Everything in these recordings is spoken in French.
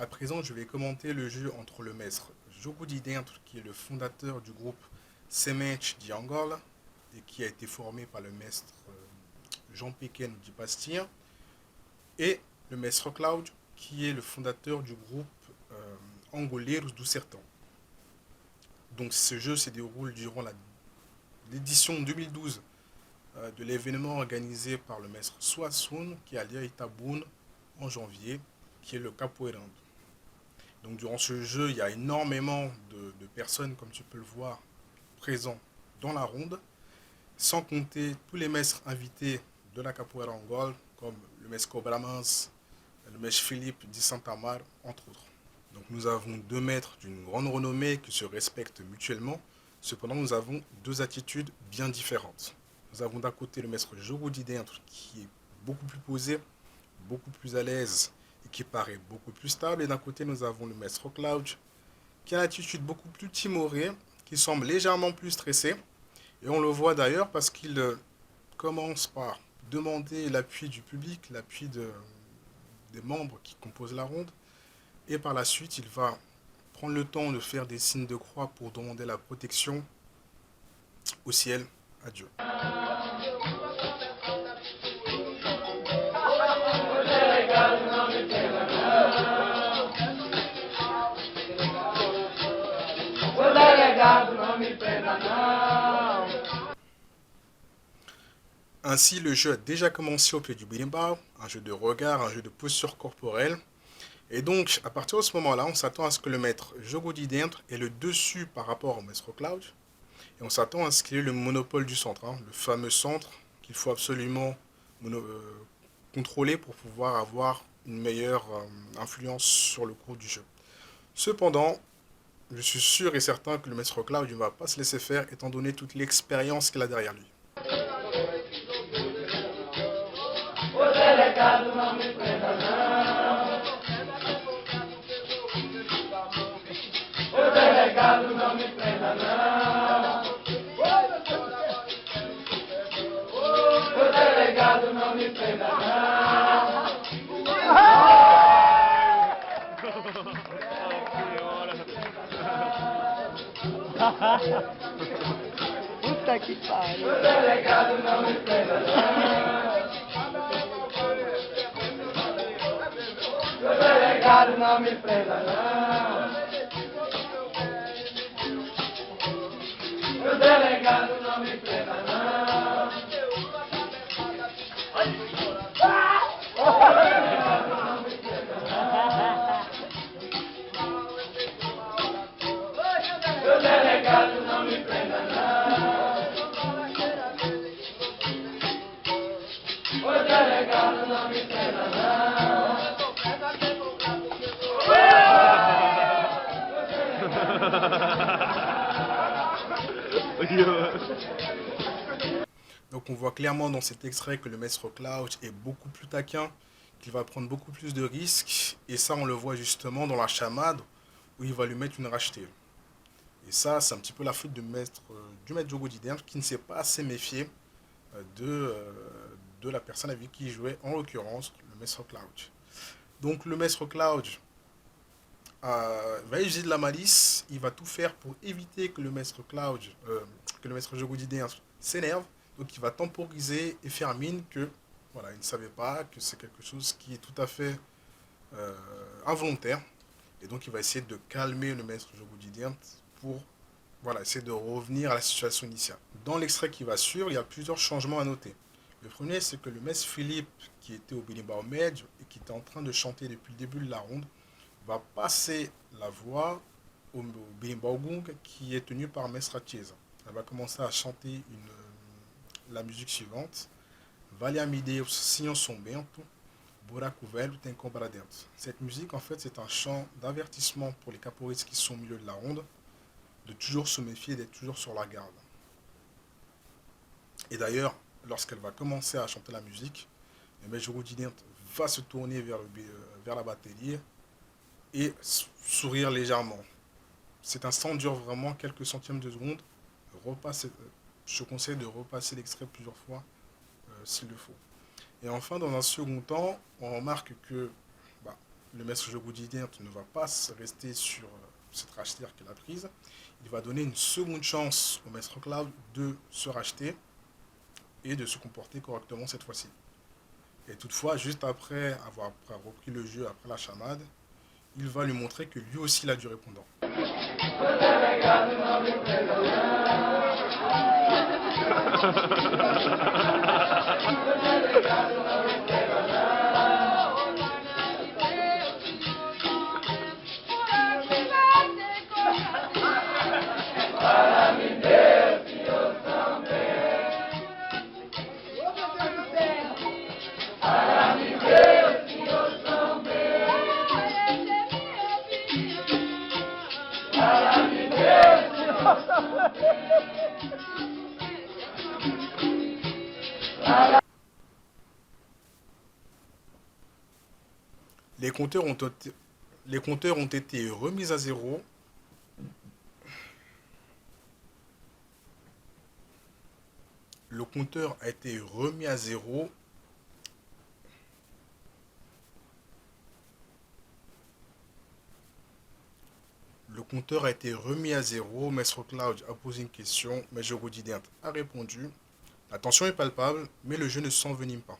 À présent, je vais commenter le jeu entre le maître Jogudi Dentro, qui est le fondateur du groupe Semente de Angola et qui a été formé par le maître Jean Pequeno de Bastia, et le maître Cloud, qui est le fondateur du groupe Angoleiros do Sertão. Donc ce jeu se déroule durant l'édition 2012 de l'événement organisé par le maître Suasun, qui a lieu à Itabuna en janvier, qui est le Capoeirando. Donc durant ce jeu, il y a énormément de personnes, comme tu peux le voir, présents dans la ronde, sans compter tous les maîtres invités de la Capoeira Angola, comme le maître Cobramans, le maître Philippe Di Santamar, entre autres. Donc nous avons deux maîtres d'une grande renommée qui se respectent mutuellement. Cependant, nous avons deux attitudes bien différentes. Nous avons d'un côté le maître Jogudi Dentro, qui est beaucoup plus posé, beaucoup plus à l'aise et qui paraît beaucoup plus stable. Et d'un côté, nous avons le maître Cloud, qui a une attitude beaucoup plus timorée, qui semble légèrement plus stressé. Et on le voit d'ailleurs parce qu'il commence par demander l'appui du public, des membres qui composent la ronde. Et par la suite, il va prendre le temps de faire des signes de croix pour demander la protection au ciel, à Dieu. Ainsi, le jeu a déjà commencé au pied du berimbau, un jeu de regard, un jeu de posture corporelle. Et donc, à partir de ce moment-là, on s'attend à ce que le maître Jogudi Dentro ait le dessus par rapport au maître Cloud. Et on s'attend à ce qu'il ait le monopole du centre, le fameux centre qu'il faut absolument contrôler pour pouvoir avoir une meilleure influence sur le cours du jeu. Cependant, je suis sûr et certain que le maître Cloud ne va pas se laisser faire, étant donné toute l'expérience qu'il a derrière lui. Puta que pariu. O delegado não me prenda não. O delegado não me prenda não. O delegado não me prenda não. O delegado não me prenda não. O delegado não me prenda não. Donc on voit clairement dans cet extrait que le maître Cloud est beaucoup plus taquin, qu'il va prendre beaucoup plus de risques, et ça on le voit justement dans la chamade où il va lui mettre une rachetée. Et ça c'est un petit peu la faute du maître Jogudi Dentro qui ne s'est pas assez méfié de la personne avec qui il jouait, en l'occurrence le maître Cloud. Donc le maître Cloud va utiliser de la malice, il va tout faire pour éviter que le maître Cloud, que le maître Jogudi Dentro s'énerve. Donc il va temporiser et faire mine que voilà, il ne savait pas, que c'est quelque chose qui est tout à fait involontaire. Et donc il va essayer de calmer le maître Jogudi Dentro pour voilà, essayer de revenir à la situation initiale. Dans l'extrait qui va suivre, il y a plusieurs changements à noter. Le premier, c'est que le maître Philippe, qui était au berimbau médio et qui était en train de chanter depuis le début de la ronde, va passer la voix au berimbau gung qui est tenu par maître Chiesa. Elle va commencer à chanter la musique suivante. Vale a me Deus, Senhor São Bento, Buraco Velho tem cobra dentro. Cette musique, en fait, c'est un chant d'avertissement pour les capoeiristes qui sont au milieu de la ronde, de toujours se méfier, d'être toujours sur la garde. Et d'ailleurs, lorsqu'elle va commencer à chanter la musique, le Jogudi Dentro va se tourner vers la batterie et sourire légèrement. Cet instant dure vraiment quelques centièmes de seconde. Je conseille de repasser l'extrait plusieurs fois s'il le faut. Et enfin, dans un second temps, on remarque que le maître Jogudi Dent ne va pas rester sur cette rachetière qu'il a prise. Il va donner une seconde chance au maître Cloud de se racheter et de se comporter correctement cette fois-ci. Et toutefois, juste après avoir repris le jeu, après la chamade, il va lui montrer que lui aussi il a du répondant. Les compteurs ont été remis à zéro. Le compteur a été remis à zéro. Le compteur a été remis à zéro. Maître Cloud a posé une question. Mais Jogudi Dent a répondu. La tension est palpable, mais le jeu ne s'envenime pas.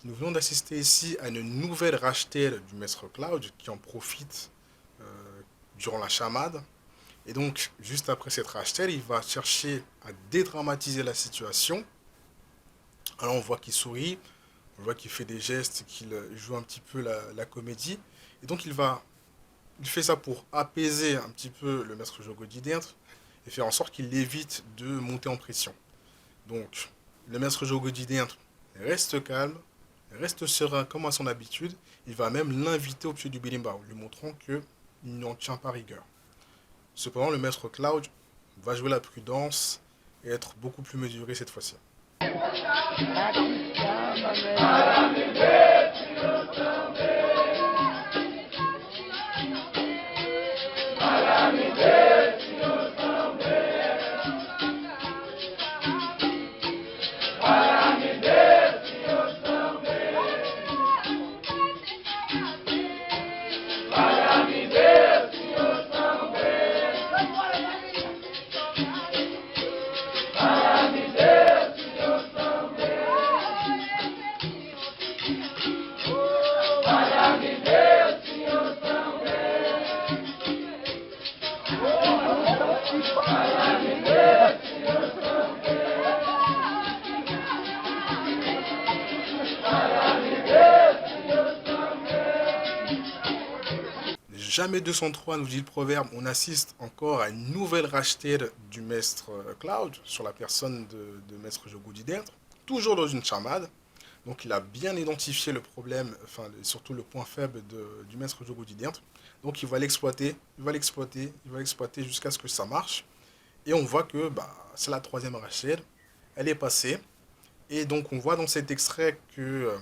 Nous venons d'assister ici à une nouvelle rachetée du maître Cloud qui en profite durant la chamade. Et donc, juste après cette rachetée, il va chercher à dédramatiser la situation. Alors on voit qu'il sourit, on voit qu'il fait des gestes, qu'il joue un petit peu la comédie. Et donc il fait ça pour apaiser un petit peu le maître Jogudi Dent et faire en sorte qu'il évite de monter en pression. Donc, le maître Jogudi Dent reste calme, reste serein comme à son habitude. Il va même l'inviter au pied du Bilimbao, lui montrant qu'il n'en tient pas rigueur. Cependant, le maître Cloud va jouer la prudence et être beaucoup plus mesuré cette fois-ci. Jamais 203, nous dit le proverbe, on assiste encore à une nouvelle rachetée du maître Cloud sur la personne de maître Jogudi Dent, toujours dans une chamade. Donc il a bien identifié le problème, enfin surtout le point faible du maître Jogudi Dent. Donc il va l'exploiter, jusqu'à ce que ça marche. Et on voit que c'est la troisième rachetée, elle est passée. Et donc on voit dans cet extrait que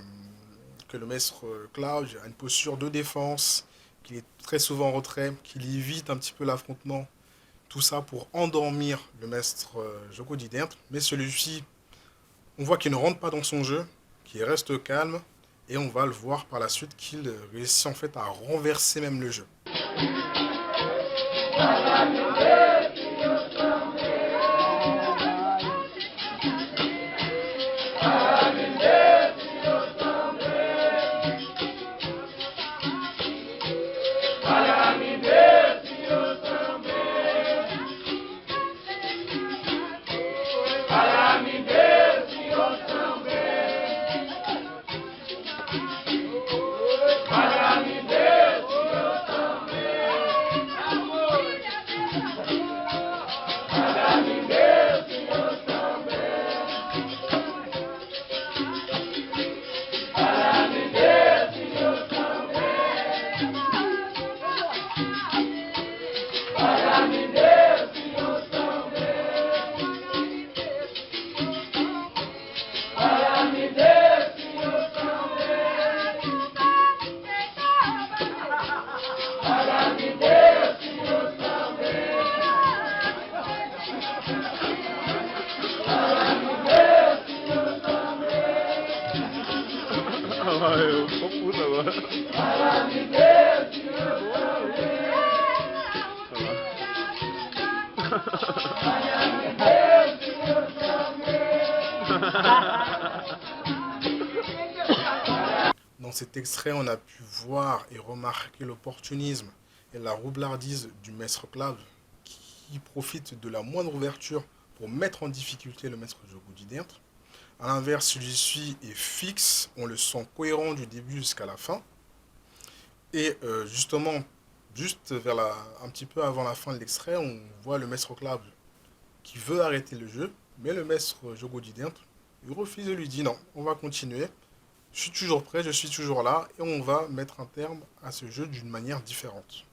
le maître Cloud a une posture de défense, qu'il est très souvent en retrait, qu'il évite un petit peu l'affrontement, tout ça pour endormir le maître Jogudi Dent. Mais celui-ci, on voit qu'il ne rentre pas dans son jeu, qu'il reste calme, et on va le voir par la suite qu'il réussit en fait à renverser même le jeu. Para mí eu tô puto agora. Dans cet extrait, on a pu voir et remarquer l'opportunisme et la roublardise du maître Cloud qui profite de la moindre ouverture pour mettre en difficulté le maître Jogou Dinthe. A l'inverse, celui-ci est fixe, on le sent cohérent du début jusqu'à la fin. Et justement, juste un petit peu avant la fin de l'extrait, on voit le maître Cloud qui veut arrêter le jeu, mais le maître Jogou Dinthe, il refuse et lui dit non, on va continuer. Je suis toujours prêt, je suis toujours là, et on va mettre un terme à ce jeu d'une manière différente.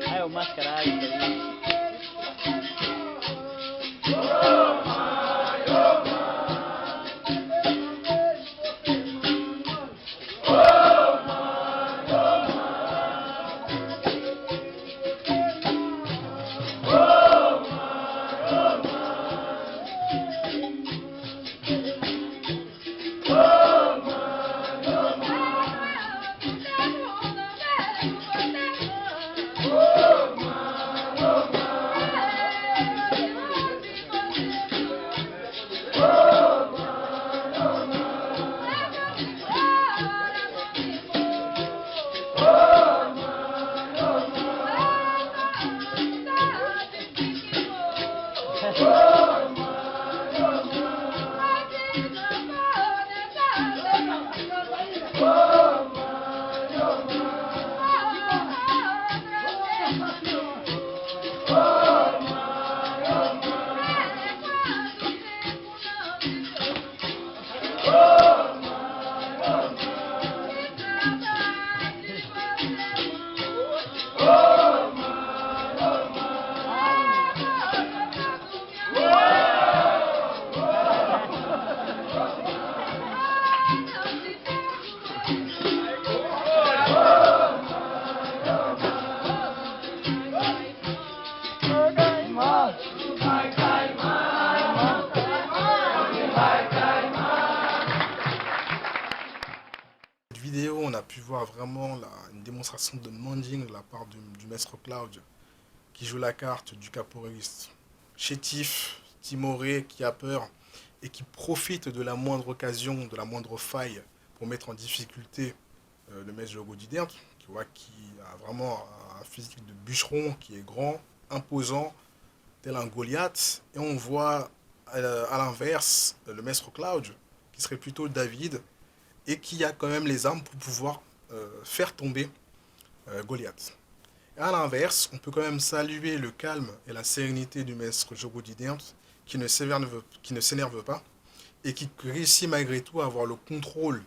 É o mascarado. Vidéo, on a pu voir vraiment une démonstration de manding de la part du maître Cloud qui joue la carte du capoeiriste chétif, timoré, qui a peur et qui profite de la moindre occasion, de la moindre faille pour mettre en difficulté le maître Jogou Dinthe, qui a vraiment un physique de bûcheron, qui est grand, imposant, tel un Goliath. Et on voit à l'inverse le maître Cloud, qui serait plutôt David, et qui a quand même les armes pour pouvoir faire tomber Goliath. Et à l'inverse, on peut quand même saluer le calme et la sérénité du maître Jogou Dinthe, qui ne s'énerve pas, et qui réussit malgré tout à avoir le contrôle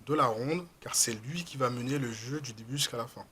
de la ronde, car c'est lui qui va mener le jeu du début jusqu'à la fin.